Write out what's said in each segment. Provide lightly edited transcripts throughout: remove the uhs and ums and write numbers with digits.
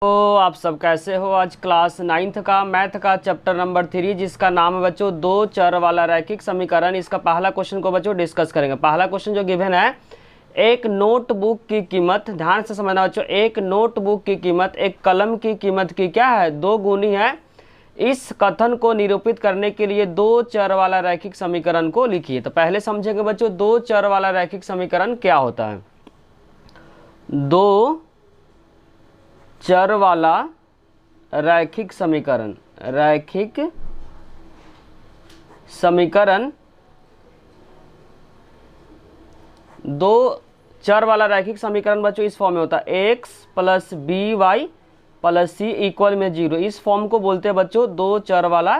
तो आप सब कैसे हो। आज क्लास 9th का मैथ का चैप्टर नंबर 3 जिसका नाम है बच्चों दो चर वाला रैखिक समीकरण। इसका पहला क्वेश्चन को बच्चों डिस्कस करेंगे। पहला क्वेश्चन जो गिवन है, एक नोटबुक की कीमत, ध्यान से समझना बच्चों, एक नोटबुक की कीमत एक कलम की कीमत की क्या है, 2 गुनी है। इस कथन को निरूपित करने के लिए दो चर वाला रैखिक समीकरण को लिखिए। तो पहले समझेंगे बच्चों दो चर वाला रैखिक समीकरण क्या होता है। दो चर वाला रैखिक समीकरण, रैखिक समीकरण, दो चर वाला रैखिक समीकरण बच्चों इस फॉर्म में होता है, x plus b y plus c equal में 0। इस फॉर्म को बोलते हैं बच्चों दो चर वाला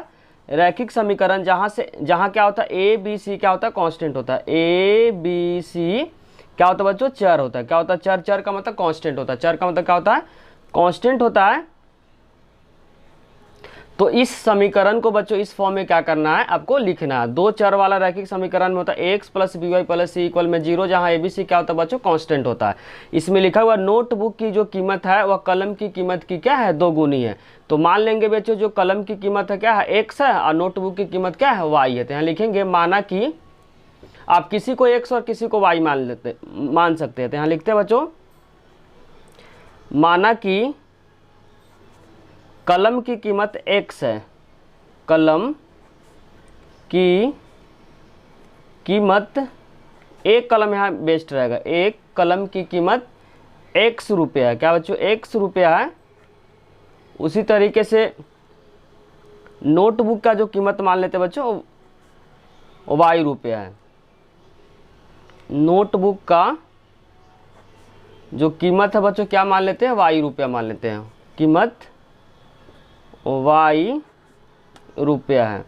रैखिक समीकरण, जहां क्या होता है, ए बी सी क्या होता है, कांस्टेंट होता है। ए बी सी क्या होता है बच्चों, चर होता है। क्या होता है, चर। चर का मतलब कांस्टेंट होता है। चर का मतलब क्या होता है, कांस्टेंट होता है। तो इस समीकरण को बच्चों इस फॉर्म में क्या करना है, आपको लिखना है। दो चर वाला रैखिक समीकरण में होता है x plus b y plus c equal में 0, जहां ए बी सी क्या होता है बच्चों, कांस्टेंट होता है। इसमें लिखा हुआ नोटबुक की जो कीमत है वह कलम की कीमत की क्या है, 2 गुनी है। तो मान लेंगे बच्चों जो कलम की कीमत है क्या है, एक्स है, और नोटबुक की कीमत क्या है, वाई है। तो यहाँ लिखेंगे माना कि, आप किसी को एक्स और किसी को वाई मान सकते हैं। तो यहाँ लिखते हैं बच्चों, माना कि कलम की कीमत x है, कलम की कीमत, एक कलम यहाँ बेस्ट रहेगा, एक कलम की कीमत x रुपया है। क्या बच्चों, x रुपया है। उसी तरीके से नोटबुक का जो कीमत मान लेते हैं बच्चों y रुपया है। नोटबुक का जो कीमत है बच्चों क्या मान लेते हैं, y रुपया मान लेते हैं। कीमत y रुपया है।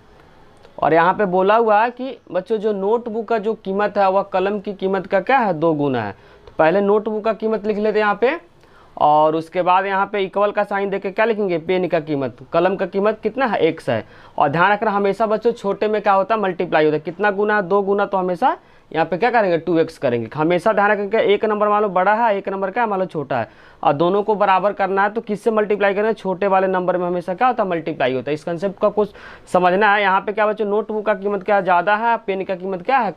और यहाँ पे बोला हुआ है कि बच्चों जो नोटबुक का जो कीमत है वह कलम की कीमत का क्या है, 2 गुना है। तो पहले नोटबुक का कीमत लिख लेते हैं यहाँ पे, और उसके बाद यहाँ पे इक्वल का साइन देके क्या लिखेंगे, पेन का कीमत। कलम का कीमत कितना है, x है। और ध्यान रखना हमेशा बच्चों छोटे में क्या होता है, मल्टीप्लाई होता है। कितना गुना है, 2 गुना, तो हमेशा यहाँ पे क्या करेंगे, 2x करेंगे। हमेशा ध्यान रखेंगे एक नंबर मान लो बड़ा है, एक नंबर क्या मान लो छोटा है, और दोनों को बराबर करना है तो किससे मल्टीप्लाई करेंगे, छोटे वाले नंबर में हमेशा क्या होता है, मल्टीप्लाई होता है। इस कंसेप्ट का कुछ समझना है। यहाँ पे क्या बच्चों, नोटबुक का कीमत क्या ज़्यादा है, पेन का कीमत क्या है,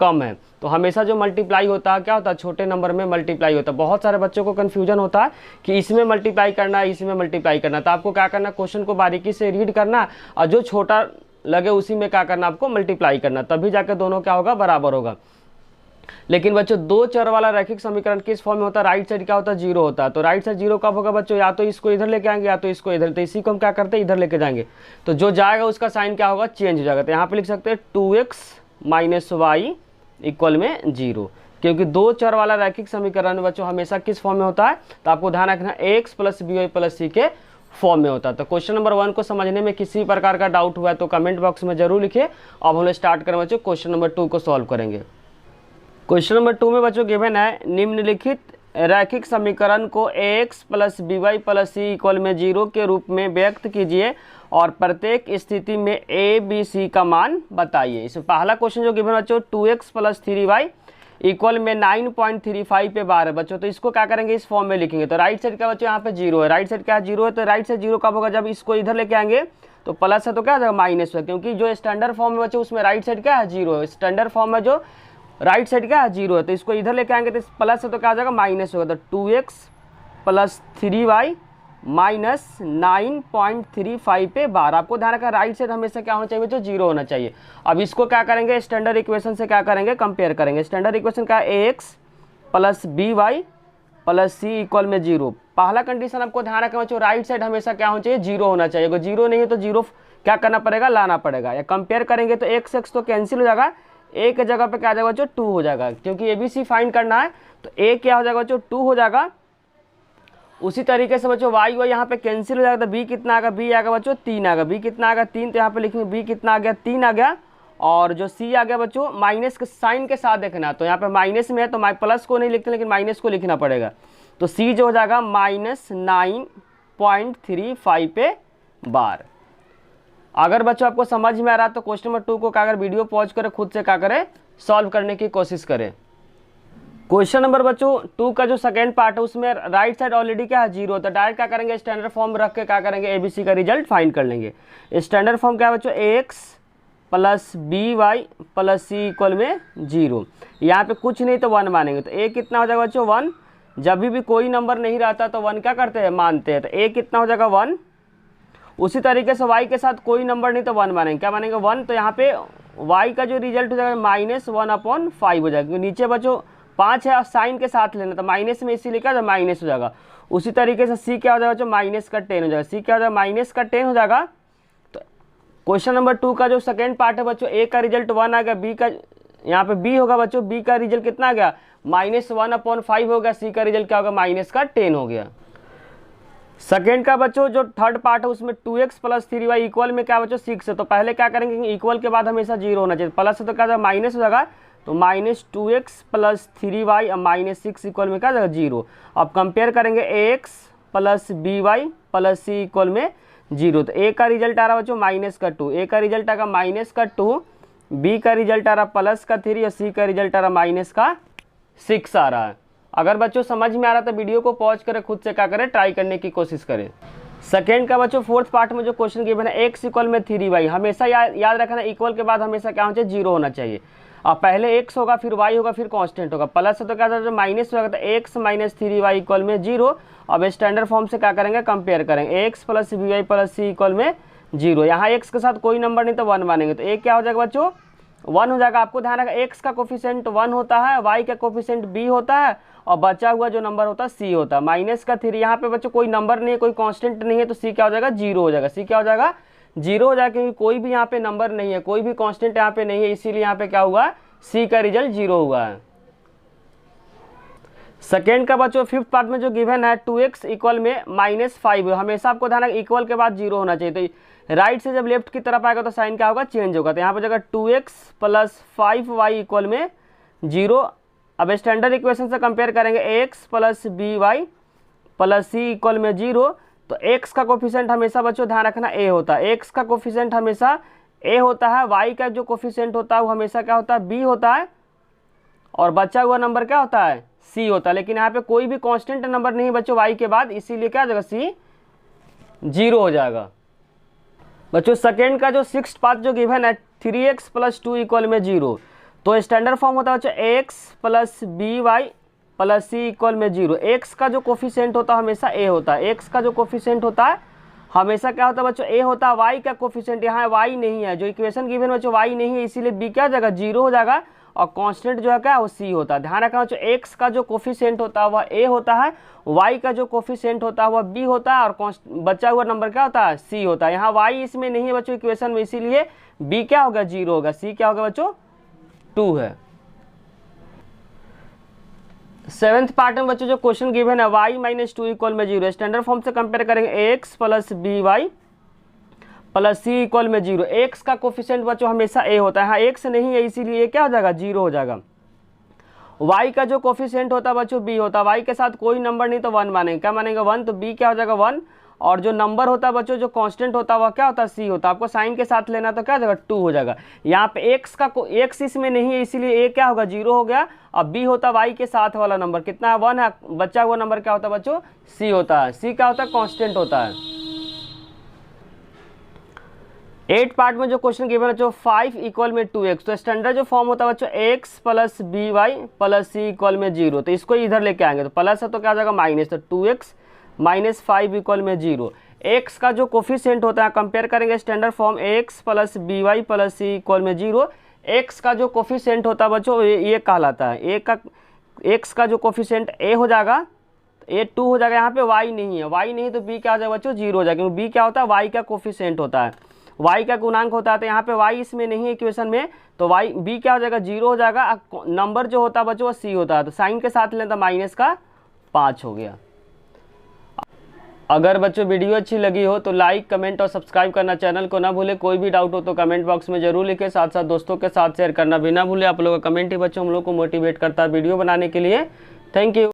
कम है। तो हमेशा जो मल्टीप्लाई होता है क्या होता है, छोटे नंबर में मल्टीप्लाई होता है। बहुत सारे बच्चों को कन्फ्यूजन होता है कि इसमें मल्टीप्लाई करना है, इसमें मल्टीप्लाई करना है। तो आपको क्या करना है, क्वेश्चन को बारीकी से रीड करना, और जो छोटा लगे उसी में क्या करना, आपको मल्टीप्लाई करना, तभी जाकर दोनों क्या होगा, बराबर होगा। लेकिन बच्चों दो चर वाला रैखिक समीकरण किस फॉर्म में होता है, राइट साइड क्या होता है, 0 होता है। तो राइट साइड 0 कब होगा बच्चों, या तो इसको इधर लेके आएंगे या तो इसको इधर। तो इसी को हम क्या करते हैं, इधर लेके जाएंगे। तो जो जाएगा उसका साइन क्या होगा, चेंज हो जाएगा। तो यहाँ पे लिख सकते हैं 2x माइनस वाई इक्वल में 0, क्योंकि दो चर वाला रैखिक समीकरण बच्चों हमेशा किस फॉर्म में होता है, तो आपको ध्यान रखना x plus b y plus c के फॉर्म में होता है। तो क्वेश्चन नंबर 1 को समझने में किसी प्रकार का डाउट हुआ है तो कमेंट बॉक्स में जरूर लिखिए। अब हम लोग स्टार्ट करें बच्चों, क्वेश्चन नंबर 2 को सॉल्व करेंगे। क्वेश्चन नंबर 2 में बच्चों गिवन है, निम्नलिखित रैखिक समीकरण को x plus b y plus c equal में 0 के रूप में व्यक्त कीजिए और प्रत्येक स्थिति में ए बी सी का मान बताइए। इसमें पहला क्वेश्चन जो गिवन बच्चों 2x प्लस 3y इक्वल में 9.35 पे बार है बच्चों। तो इसको क्या करेंगे, इस फॉर्म में लिखेंगे। तो राइट साइड क्या बच्चों, यहाँ पे 0 है, राइट साइड क्या है, 0 है। तो राइट साइड 0 कब होगा, जब इसको इधर लेके आएंगे तो प्लस है तो क्या हो जाएगा, माइनस है, क्योंकि जो स्टैंडर्ड फॉर्म में बच्चों उसमें राइट साइड क्या है, 0 है। स्टैंडर्ड फॉर्म में जो राइट साइड क्या है, 0 है। तो इसको इधर लेके आएंगे तो प्लस है तो क्या हो जाएगा, माइनस होगा। तो 2x प्लस 3y माइनस 9.35 पे बार। आपको ध्यान रखना राइट साइड हमेशा क्या होना चाहिए, तो 0 होना चाहिए। अब इसको क्या करेंगे, स्टैंडर्ड इक्वेशन से क्या करेंगे, कंपेयर करेंगे। स्टैंडर्ड इक्वेशन का ax plus b y plus c equal में 0। पहला कंडीशन आपको ध्यान रखना बच्चों, राइट साइड हमेशा क्या होना चाहिए, 0 होना चाहिए। अगर 0 नहीं है तो 0 क्या करना पड़ेगा, लाना पड़ेगा। या कंपेयर करेंगे तो x तो कैंसिल हो जाएगा, ए के जगह पे क्या आ जाएगा बच्चों, 2 हो जाएगा, क्योंकि ए बी सी फाइंड करना है। तो ए क्या हो जाएगा बच्चों, 2 हो जाएगा। उसी तरीके से बच्चों वाई वाई यहाँ पे कैंसिल हो जाएगा। तो बी कितना आएगा, बी आएगा बच्चों 3 आएगा। बी कितना आएगा, 3। तो यहाँ पे लिखेंगे बी कितना आ गया, 3 आ गया। और जो सी आ गया बच्चों माइनस के साइन के साथ देखना, तो यहाँ पे माइनस में है तो प्लस को नहीं लिखते, लेकिन माइनस को लिखना पड़ेगा। तो सी जो हो जाएगा माइनस 9.35 पे बार। अगर बच्चों आपको समझ में आ रहा है तो क्वेश्चन नंबर 2 को क्या अगर वीडियो पॉज करे खुद से क्या करें, सॉल्व करने की कोशिश करें। क्वेश्चन नंबर बच्चों 2 का जो सेकंड पार्ट है उसमें राइट साइड ऑलरेडी क्या है 0, तो डायरेक्ट क्या करेंगे स्टैंडर्ड फॉर्म रख के क्या करेंगे एबीसी का रिजल्ट फाइंड कर लेंगे। स्टैंडर्ड फॉर्म क्या है बच्चों ax plus b y plus c equal में 0। यहाँ पे कुछ नहीं तो 1 मानेंगे, तो a कितना हो जाएगा बच्चों 1। जब भी कोई नंबर नहीं रहता तो 1 क्या करते हैं मानते हैं, तो a कितना हो जाएगा 1। उसी तरीके से y के साथ कोई नंबर नहीं तो 1 मानेंगे, क्या मानेंगे 1। तो यहाँ पे y का जो रिजल्ट हो जाएगा -1/5 हो जाएगा, क्योंकि नीचे बच्चों 5 है और साइन के साथ लेना तो माइनस में इसीलिए क्या माइनस हो जाएगा। उसी तरीके से c क्या हो जाएगा बच्चों -10 हो जाएगा, c क्या हो जाएगा -10 हो जाएगा। तो क्वेश्चन नंबर 2 का जो सेकेंड पार्ट है बच्चों a का रिजल्ट 1 आ गया, b का यहाँ पे b होगा बच्चों, b का रिजल्ट कितना आ गया -1/5 हो गया, c का रिजल्ट क्या होगा -10 हो गया। सेकेंड का बच्चों जो थर्ड पार्ट है उसमें 2x प्लस 3y इक्वल में क्या बच्चों 6 है, तो पहले क्या करेंगे इक्वल के बाद हमेशा 0 होना चाहिए, प्लस है तो क्या जाएगा माइनस हो जाएगा, तो -2x प्लस 3y और -6 इक्वल में क्या जाएगा 0। अब कंपेयर करेंगे ax plus by plus c equal में 0, तो a का रिजल्ट आ रहा है बच्चों -2, a का रिजल्ट आएगा -2, b का रिजल्ट आ रहा +3 और c का रिजल्ट आ रहा -6 आ रहा है। अगर बच्चों समझ में आ रहा तो वीडियो को पॉज करें, खुद से क्या करें ट्राई करने की कोशिश करें। सेकेंड का बच्चों फोर्थ पार्ट में जो क्वेश्चन गिवन है x इक्वल में 3y, हमेशा याद रखना इक्वल के बाद हमेशा क्या होना चाहिए 0 होना चाहिए। अब पहले x होगा फिर y होगा फिर कांस्टेंट होगा, प्लस है तो क्या होगा माइनस होगा, तो x - 3y इक्वल में 0। अब स्टैंडर्ड फॉर्म से क्या करेंगे कंपेयर करेंगे ax plus by plus c equal में 0। यहाँ x के साथ कोई नंबर नहीं तो 1 मानेंगे, तो a क्या हो जाएगा बच्चों 1 हो जाएगा। आपको ध्यान रखना x का कोफिशिएंट 1 होता है, y का कोफिशिएंट b होता है और बचा हुआ जो नंबर होता है c होता है। -3 यहाँ पे बच्चों कोई नंबर नहीं है, कोई कांस्टेंट नहीं है, तो c क्या हो जाएगा 0 हो जाएगा, c क्या हो जाएगा 0 हो जाएगा, क्योंकि कोई भी यहाँ पे नंबर नहीं है, कोई भी कांस्टेंट यहाँ पे नहीं है, इसीलिए यहाँ पे क्या हुआ c का रिजल्ट 0 हुआ है। सेकेंड का बच्चों फिफ्थ पार्ट में जो गिवन है 2x इक्वल में -5, हमेशा आपको ध्यान रखना इक्वल के बाद 0 होना चाहिए, तो राइट से जब लेफ्ट की तरफ आएगा तो साइन क्या होगा चेंज होगा, तो यहाँ पर जगह 2x प्लस 5y इक्वल में 0। अब स्टैंडर्ड इक्वेशन से कंपेयर करेंगे ax plus by plus c equal में 0, तो x का कोफिशिएंट हमेशा बच्चों ध्यान रखना a होता है, x का कोफिशिएंट हमेशा a होता है, y का जो कोफिशिएंट होता है वो हमेशा क्या होता है b होता है, और बचा हुआ नंबर क्या होता है c होता है। लेकिन यहाँ पे कोई भी कांस्टेंट नंबर नहीं बच्चों y के बाद, इसीलिए क्या हो जाएगा c 0 हो जाएगा। बच्चों सेकेंड का जो सिक्स्थ पार्ट जो गिवन है 3x प्लस 2 इक्वल में 0, तो स्टैंडर्ड फॉर्म होता है बच्चों ax plus by plus c equal में 0। x का जो कोफिशिएंट होता है हमेशा a होता है, x का जो कोफिशिएंट होता है हमेशा क्या होता है बच्चों a होता है। y का कोफिशिएंट यहाँ y नहीं है, जो इक्वेशन गिवन बच्चों y नहीं है, इसीलिए b क्या हो जाएगा 0 हो जाएगा, और कांस्टेंट जो है क्या वो c होता है। ध्यान रखना बच्चों x का जो कोफिशिएंट होता है वह a होता है, y का जो कोफिशिएंट होता है वह b होता है, और बचा हुआ नंबर क्या होता है c होता है। यहाँ y इसमें नहीं है बच्चों इक्वेशन में, इसीलिए b क्या होगा 0 होगा, c क्या होगा बच्चों 2 है। सेवेंथ पार्ट में बच्चों जो क्वेश्चन गिवन है y - 2 इक्वल में 0, स्टैंडर्ड फॉर्म से कंपेयर करेंगे ax plus by plus c equal में 0। x का कोफिशिएंट बच्चों हमेशा a होता है, हाँ x नहीं है इसीलिए क्या हो जाएगा 0 हो जाएगा। y का जो कोफिशिएंट होता है बच्चों b होता है, y के साथ कोई नंबर नहीं तो 1 मानेंगे, क्या मानेंगे 1, तो b क्या हो जाएगा 1, और जो नंबर होता है बच्चों जो कांस्टेंट होता है वह क्या होता है c होता है। आपको साइन के साथ लेना तो क्या हो जाएगा 2 हो जाएगा। यहाँ पे x इसमें नहीं है इसीलिए a क्या होगा 0 हो गया, अब b होता है y के साथ वाला नंबर कितना है 1 है, बचा हुआ नंबर क्या होता है बच्चों c होता है, c क्या होता है कांस्टेंट होता है। 8 पार्ट में जो क्वेश्चन गिवन है जो 5 इक्वल में 2x, तो स्टैंडर्ड जो फॉर्म होता है बच्चों x plus by plus c equal में 0, तो इसको इधर लेके आएंगे तो प्लस है तो क्या हो जाएगा माइनस, तो 2x माइनस 5 इक्वल में 0। x का जो कोफिशिएंट होता है कंपेयर करेंगे standard form ax plus by plus c equal में 0। x का जो कोफिशिएंट होता है बच्चों ये कहलाता है x का जो कोफिशिएंट a हो जाएगा, a 2 हो जाएगा। यहाँ पे y नहीं है, y नहीं तो b क्या हो जाएगा बच्चों 0 हो जाएगा, क्योंकि b क्या होता है y का कोफिशिएंट होता है, y का गुणांक होता है, तो यहाँ पे y इसमें नहीं है इक्वेशन में, तो b क्या हो जाएगा 0 हो जाएगा। नंबर जो होता है बच्चों वो c होता है, तो साइन के साथ लें तो -5 हो गया। अगर बच्चों वीडियो अच्छी लगी हो तो लाइक कमेंट और सब्सक्राइब करना चैनल को ना भूले। कोई भी डाउट हो तो कमेंट बॉक्स में जरूर लिखें, साथ साथ दोस्तों के साथ शेयर करना भी ना भूले। आप लोगों का कमेंट ही बच्चों हम लोग को मोटिवेट करता है वीडियो बनाने के लिए। Thank you.